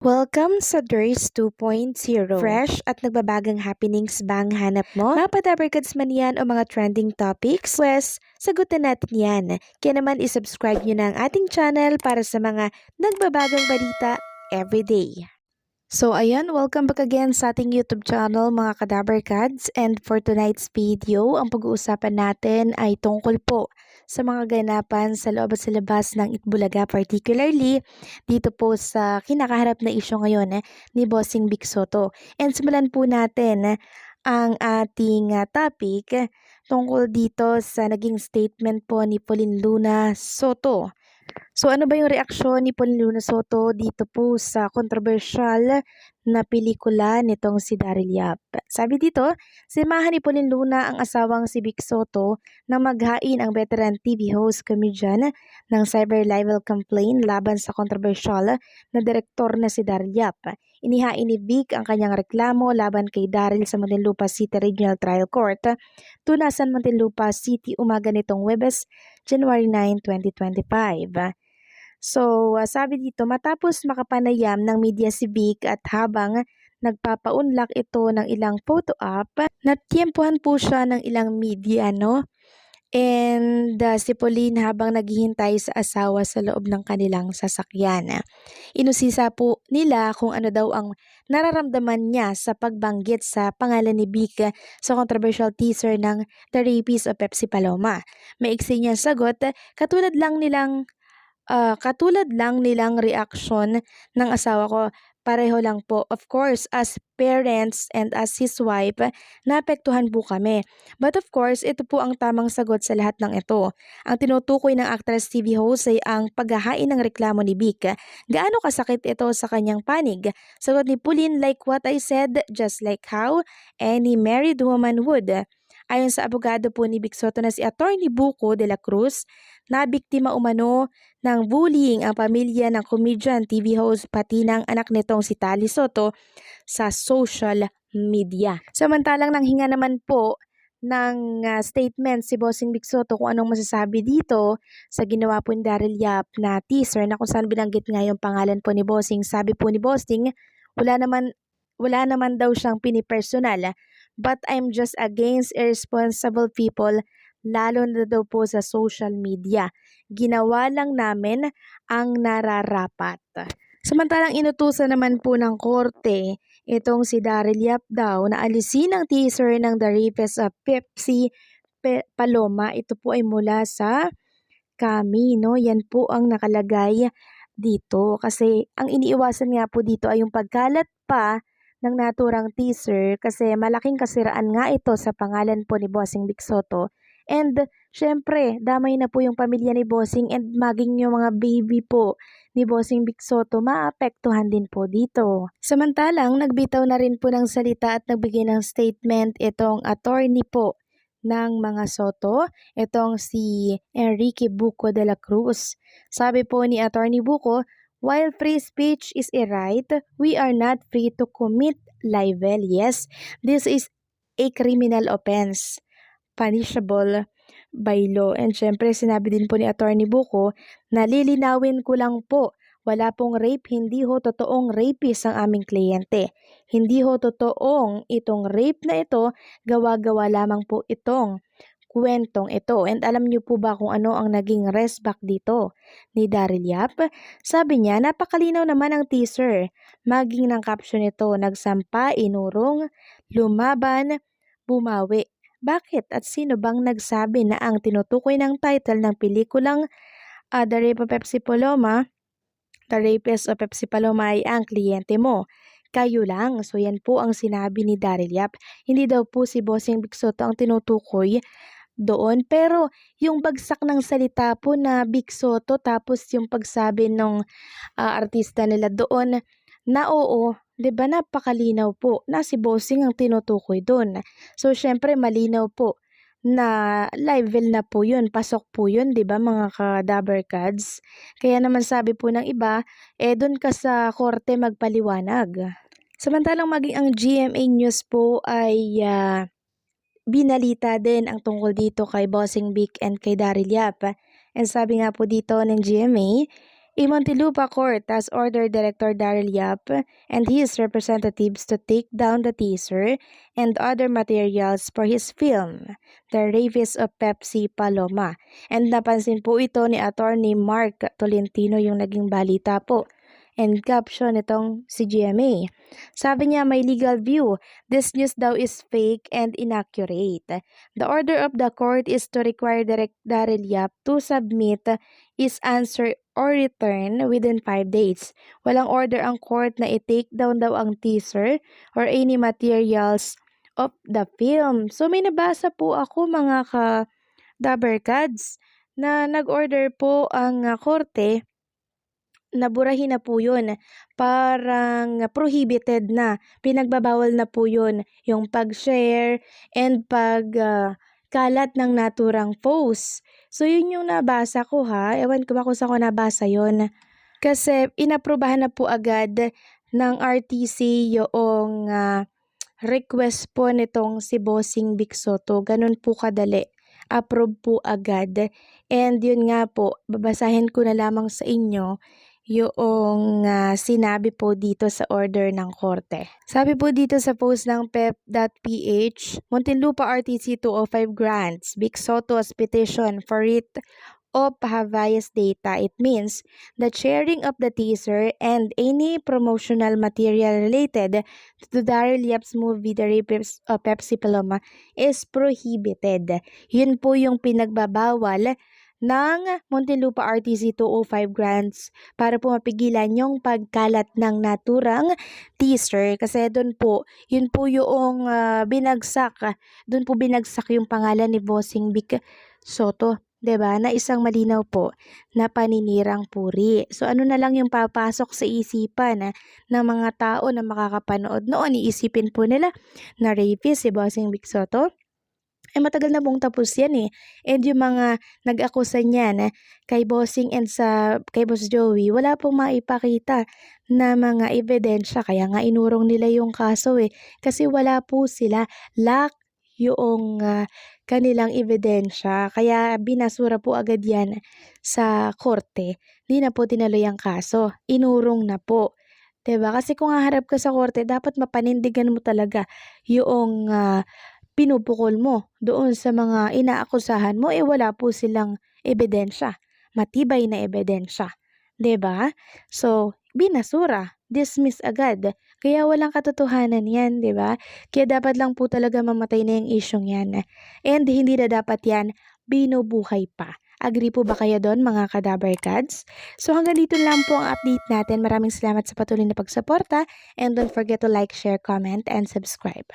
Welcome sa DRS 2.0. Fresh at nagbabagang happenings bang hanap mo? Mga padabarkads man yan o mga trending topics? Pwes, sagutin natin yan. Kaya naman isubscribe nyo na ang ating channel para sa mga nagbabagang balita everyday. So ayan, welcome back again sa ating YouTube channel mga Kadabarkads, and for tonight's video, ang pag-uusapan natin ay tungkol po sa mga ganapan sa loob at sa labas ng Itbulaga, particularly dito po sa kinakaharap na isyu ngayon ni Bossing Vic Soto. And simulan po natin ang ating topic tungkol dito sa naging statement po ni Pauline Luna Soto. So ano ba yung reaksyon ni Pauline Luna Soto dito po sa controversial na pelikula nitong si Daryl Yap? Sabi dito, simahan ni Pauline Luna ang asawang si Vic Soto na maghain ang veteran TV host comedian ng cyber libel complaint laban sa controversial na direktor na si Daryl Yap. Inihain ni Vic ang kanyang reklamo laban kay Daryl sa Muntinlupa City Regional Trial Court, Tunasan, Muntinlupa City, umaga nitong Huwebes, January 9, 2025. So, sabi dito, matapos makapanayam ng media si Vic at habang nagpapaunlak ito ng ilang photo op, natyempuhan po siya ng ilang media, no? And si Pauline habang naghihintay sa asawa sa loob ng kanilang sasakyan. Inusisa po nila kung ano daw ang nararamdaman niya sa pagbanggit sa pangalan ni Vic sa controversial teaser ng The Rapist of Pepsi Paloma. Maiksi niyang sagot, katulad lang nilang reaksyon ng asawa ko, pareho lang po. Of course, as parents and as his wife, naapektuhan po kami. But of course, ito po ang tamang sagot sa lahat ng ito. Ang tinutukoy ng actress TV host ay ang paghahain ng reklamo ni Vic. Gaano kasakit ito sa kanyang panig? Sagot ni Pauline, like what I said, just like how any married woman would. Ayon sa abogado po ni Vic Soto na si Attorney Buko de la Cruz, na biktima umano ng bullying ang pamilya ng comedian, TV host, pati ng anak nitong si Tali Soto sa social media. Samantalang nanghinga naman po ng statement si Bossing Vic Soto kung anong masasabi dito sa ginawa po ni Daryl Yap na teaser na kung saan binanggit nga yung pangalan po ni Bossing. Sabi po ni Bossing, wala naman daw siyang pinipersonal, but I'm just against irresponsible people, lalo na daw po sa social media. Ginawa lang namin ang nararapat. Samantalang inutusan naman po ng korte itong si Daryl Yap daw na alisin ang teaser ng The Rapist of Pepsi Paloma. Ito po ay mula sa kami, no? Yan po ang nakalagay dito. Kasi ang iniiwasan nga po dito ay yung pagkalat pa ng naturang teaser kasi malaking kasiraan nga ito sa pangalan po ni Bossing Vic Soto. And syempre, damay na po yung pamilya ni Bossing and maging yung mga baby po ni Bossing Vic Soto maapektuhan din po dito. Samantalang, nagbitaw na rin po ng salita at nagbigay ng statement itong attorney po ng mga Soto, itong si Enrique Buko de la Cruz. Sabi po ni Attorney Buko, while free speech is a right, we are not free to commit libel. Yes, this is a criminal offense, punishable by law. And syempre, sinabi din po ni Attorney Buko, nalilinawin ko lang po, wala pong rape, hindi ho totoong rapist ang aming kliyente. Hindi ho totoong itong rape na ito, gawa-gawa lamang po itong kwentong ito. And alam niyo po ba kung ano ang naging resback dito ni Daryl Yap? Sabi niya, napakalinaw naman ang teaser. Maging ng caption ito, nagsampa, inurong, lumaban, bumawi. Bakit at sino bang nagsabi na ang tinutukoy ng title ng pelikulang The Rape of Pepsi Paloma, The Rapist of Pepsi Paloma ay ang kliyente mo? Kayo lang. So yan po ang sinabi ni Daryl Yap. Hindi daw po si Bossing Vic Soto ang tinutukoy doon. Pero yung bagsak ng salita po na Vic Soto tapos yung pagsabi ng artista nila doon na oo, 'di ba napakalinaw po na si Bossing ang tinutukoy doon. So syempre malinaw po na libel na po yun, pasok po yun, 'di ba mga ka-Dabarkads? Kaya naman sabi po ng iba, doon ka sa korte magpaliwanag. Samantalang maging ang GMA News po ay binalita din ang tungkol dito kay Bossing Vic and kay Daryl Yap. And sabi nga po dito ng GMA, A Muntinlupa court has ordered Director Daryl Yap and his representatives to take down the teaser and other materials for his film, The Raves of Pepsi Paloma. And napansin po ito ni Attorney Mark Tolentino yung naging balita po. And caption itong si GMA. Sabi niya may legal view, this news daw is fake and inaccurate. The order of the court is to require Daryl Yap to submit his answer or return within 5 days. Walang order ang court na i-take down daw ang teaser or any materials of the film. So may nabasa po ako mga ka-Dabarkads na nag-order po ang korte na burahin na po yun. Parang prohibited na. Pinagbabawal na po yun. Yung pag-share and kalat ng naturang post. So yun yung nabasa ko ha. Ewan ko ba kung saan ko nabasa yun. Kasi inaprubahan na po agad ng RTC yung request po nitong si Bossing Vic Soto. Ganun po kadali. Approve po agad. And yun nga po, babasahin ko na lamang sa inyo yung sinabi po dito sa order ng korte. Sabi po dito sa post ng pep.ph, Muntinlupa RTC 205 grants, Vic Soto's petition for writ of Havayas data. It means the sharing of the teaser and any promotional material related to Daryl Yap's movie The Raves of Pepsi Paloma is prohibited. Yun po yung pinagbabawal ng Muntinlupa RTC 205 grants para po mapigilan yung pagkalat ng naturang teaser kasi yun po yung binagsak, doon po binagsak yung pangalan ni Bossing Vic Soto. 'Di ba? Na isang malinaw po na paninirang puri. So ano na lang yung papasok sa isipan ng mga tao na makakapanood noon, iisipin po nila na rapist si Bossing Vic Soto. Matagal na pong tapos yan And yung mga nag-akusa niyan kay Bossing and kay Boss Joey, wala pong maipakita na mga ebidensya. Kaya nga inurong nila yung kaso Kasi wala po sila. Lack yung kanilang ebidensya. Kaya binasura po agad yan sa korte. Di na po tinuloy ang kaso. Inurong na po. 'Di ba? Kasi kung haharap ka sa korte, dapat mapanindigan mo talaga yung pinupukol mo doon sa mga inaakusahan mo, wala po silang ebidensya. Matibay na ebidensya. 'Di ba? So, binasura, dismiss agad. Kaya walang katotohanan yan, 'di ba? Kaya dapat lang po talaga mamatay na yung isyong yan. And hindi na dapat yan binubuhay pa. Agree po ba kayo doon mga ka-Dabarkads? So hanggang dito lang po ang update natin. Maraming salamat sa patuloy na pagsuporta and don't forget to like, share, comment, and subscribe.